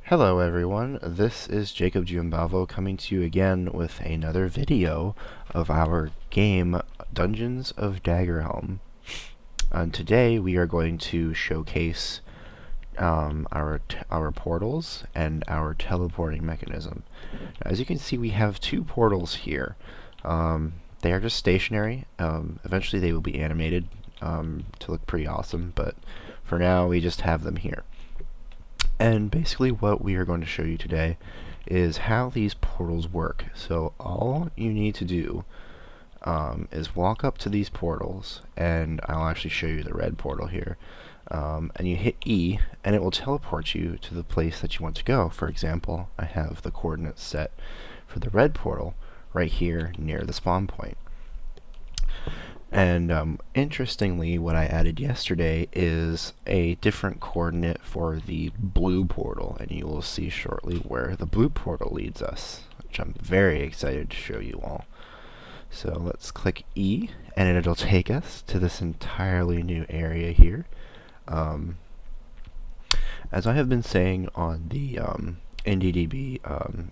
Hello everyone, this is Jacob Giambavo coming to you again with another video of our game Dungeons of Daggerhelm. And today we are going to showcase our portals and our teleporting mechanism. As you can see, we have two portals here. They are just stationary. Eventually they will be animated to look pretty awesome, but for now we just have them here. And basically what we are going to show you today is how these portals work. So all you need to do is walk up to these portals, and I'll actually show you the red portal here. And you hit E, and it will teleport you to the place that you want to go. For example, I have the coordinates set for the red portal right here near the spawn point. And interestingly, what I added yesterday is a different coordinate for the blue portal, and you will see shortly where the blue portal leads us, which I'm very excited to show you all. So let's click E, and it'll take us to this entirely new area here. As I have been saying on the NDDB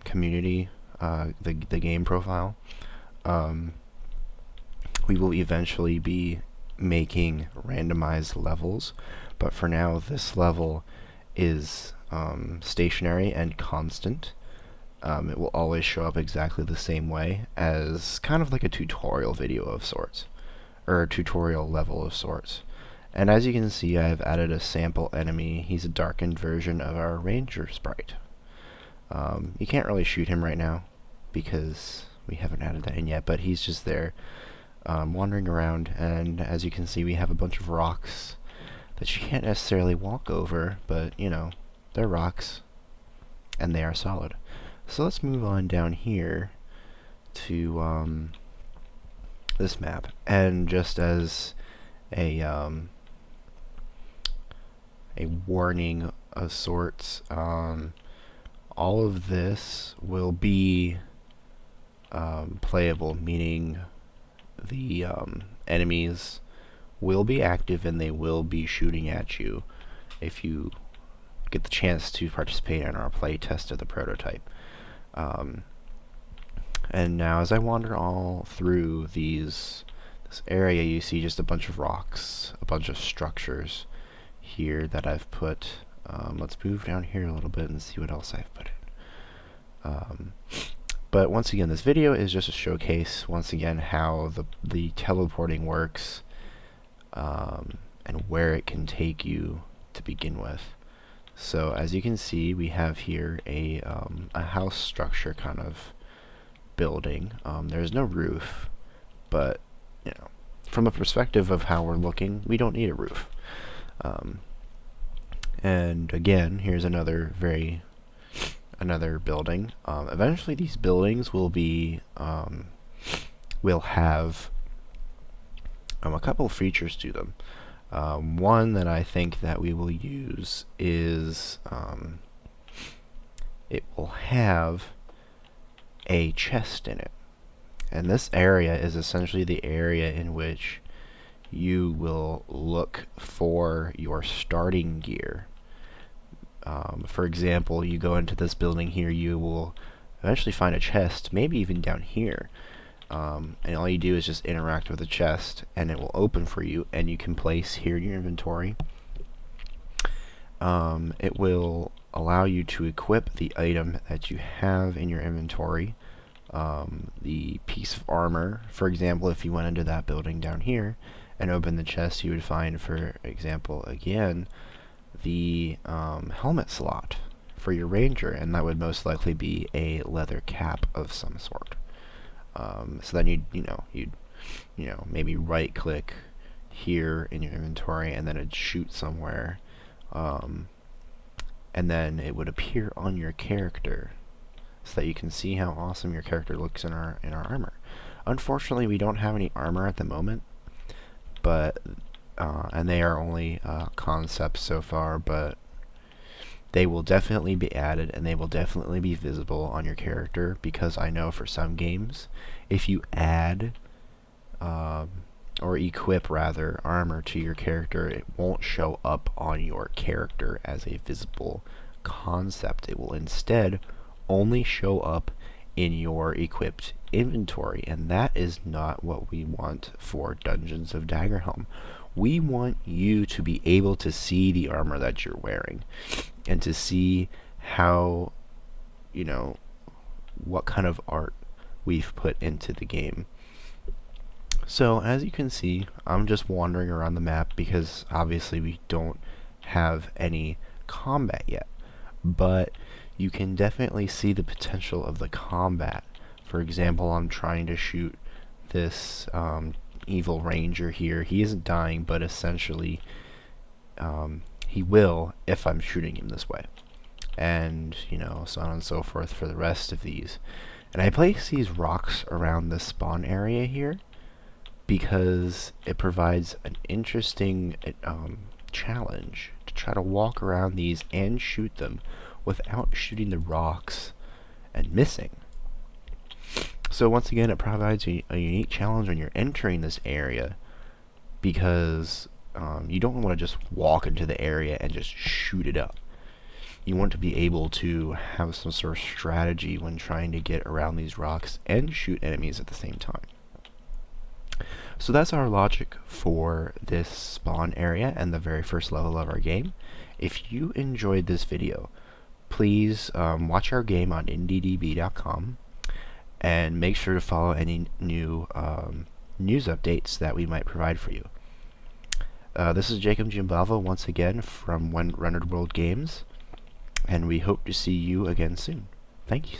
community, the game profile, we will eventually be making randomized levels, but for now this level is stationary and constant. It will always show up exactly the same way, as kind of like a tutorial video of sorts, or a tutorial level of sorts. And as you can see, I have added a sample enemy. He's a darkened version of our ranger sprite. You can't really shoot him right now because we haven't added that in yet, but he's just there wandering around, and as you can see, we have a bunch of rocks that you can't necessarily walk over, but you know, they're rocks and they are solid. So let's move on down here to this map, and just as a warning of sorts, all of this will be playable, meaning the enemies will be active and they will be shooting at you if you get the chance to participate in our play test of the prototype. And now as I wander all through this area, you see just a bunch of rocks, a bunch of structures here that I've put. Let's move down here a little bit and see what else I've put in. But once again, this video is just a showcase, once again, how the teleporting works, and where it can take you to begin with. So as you can see, we have here a house structure kind of building. There's no roof, but you know, from a perspective of how we're looking, we don't need a roof. And again, here's another building. Eventually these buildings will be will have a couple of features to them. One that I think that we will use is it will have a chest in it, and this area is essentially the area in which you will look for your starting gear. For example, you go into this building here, you will eventually find a chest, maybe even down here, and all you do is just interact with the chest and it will open for you, and you can place here in your inventory. It will allow you to equip the item that you have in your inventory. The piece of armor, for example, if you went into that building down here and opened the chest, you would find, for example, again, the helmet slot for your ranger, and that would most likely be a leather cap of some sort. So then you'd maybe right click here in your inventory, and then it'd shoot somewhere, and then it would appear on your character, so that you can see how awesome your character looks in our armor. Unfortunately, we don't have any armor at the moment, but and they are only concepts so far, but they will definitely be added, and they will definitely be visible on your character, because I know for some games, if you add or equip rather armor to your character, it won't show up on your character as a visible concept. It will instead only show up in your equipped inventory, and that is not what we want for Dungeons of Daggerhelm. We want you to be able to see the armor that you're wearing and to see how, what kind of art we've put into the game. So as you can see, I'm just wandering around the map because obviously we don't have any combat yet, but you can definitely see the potential of the combat. For example, I'm trying to shoot this evil ranger here. He isn't dying, but essentially he will if I'm shooting him this way. And, so on and so forth for the rest of these. And I place these rocks around the spawn area here because it provides an interesting challenge to try to walk around these and shoot them without shooting the rocks and missing. So once again, it provides a unique challenge when you're entering this area because you don't want to just walk into the area and just shoot it up. You want to be able to have some sort of strategy when trying to get around these rocks and shoot enemies at the same time. So that's our logic for this spawn area and the very first level of our game. If you enjoyed this video, please watch our game on indiedb.com and make sure to follow any new news updates that we might provide for you. This is Jacob Giambava once again from Rendered World Games, and we hope to see you again soon. Thank you.